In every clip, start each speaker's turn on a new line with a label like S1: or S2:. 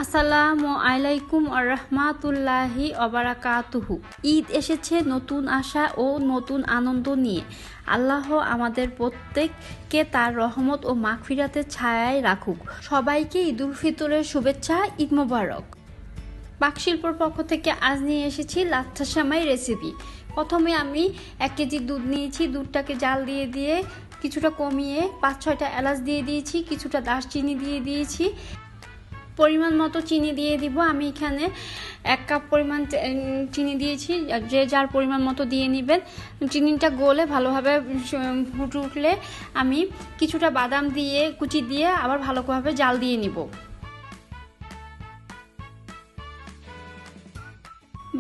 S1: আসসালামু আলাইকুম আরহামাতুল্লাহি অবারাকাতুহু। ঈদ এসেছে নতুন আশা ও নতুন আনন্দ নিয়ে। আল্লাহ আমাদের প্রত্যেককে তার রহমত ও মাগফিরাতের ছায়ায় রাখুক। সবাইকে ঈদুল ফিতরের শুভেচ্ছা, ঈদ মোবারক। পাকশিল্পর পক্ষ থেকে আজ নিয়ে এসেছি লাচ্ছা সেমাই রেসিপি। প্রথমে আমি 1 কেজি দুধ নিয়েছি। দুধটাকে জাল দিয়ে কিছুটা কমিয়ে 5-6টা এলাচ দিয়ে দিয়েছি, কিছুটা দারচিনি দিয়ে দিয়েছি, পরিমাণ মতো চিনি দিয়ে দিব। আমি এখানে 1 কাপ পরিমাণ চিনি দিয়েছি, যে যার পরিমাণ মতো দিয়ে নেবেন। চিনিটা গলে ভালোভাবে ফুটে উঠলে আমি কিছুটা বাদাম দিয়ে কুচি দিয়ে আবার ভালোভাবে জাল দিয়ে নিব।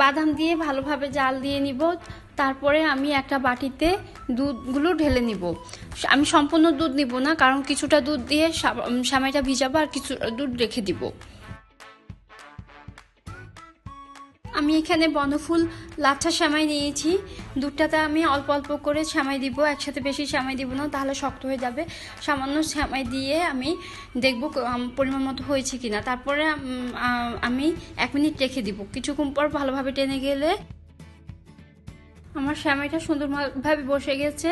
S1: বাদাম দিয়ে ভালোভাবে জাল দিয়ে নিব। তারপরে আমি একটা বাটিতে দুধগুলো ঢেলে নিব। আমি সম্পূর্ণ দুধ নিব না, কারণ কিছুটা দুধ দিয়ে সেমাইটা ভিজাবো আর কিছু দুধ রেখে দিব। আমি এখানে বনফুল লাচ্ছা সেমাই নিয়েছি। দুধটাতে আমি অল্প অল্প করে সেমাই দিব, একসাথে বেশি সেমাই দিব না, তাহলে শক্ত হয়ে যাবে। সামান্য সেমাই দিয়ে আমি দেখব পরিমাণ মতো হয়েছে কিনা। তারপরে আমি 1 মিনিট রেখে দিব। কিছুক্ষণ পর ভালোভাবে টেনে গেলে আমার সেমাইটা সুন্দরভাবে বসে গেছে।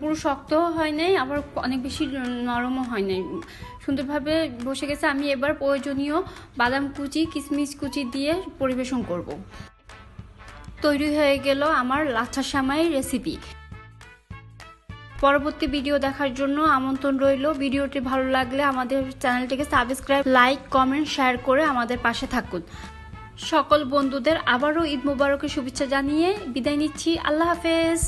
S1: পুরো শক্তও হয় নাই, আবার অনেক বেশি নরমও হয় নাই, সুন্দরভাবে বসে গেছে। আমি এবার প্রয়োজনীয় বাদাম কুচি, কিশমিশ কুচি দিয়ে পরিবেশন করব। তৈরি হয়ে গেল আমার লাচ্ছা সেমাই রেসিপি। পরবর্তী ভিডিও দেখার জন্য আমন্ত্রণ রইল। ভিডিওটি ভালো লাগলে আমাদের চ্যানেলটিকে সাবস্ক্রাইব, লাইক, কমেন্ট, শেয়ার করে আমাদের পাশে থাকুন। সকল বন্ধুদের আবারও ঈদ মোবারকের শুভেচ্ছা জানিয়ে বিদায় নিচ্ছি। আল্লাহ হাফেজ।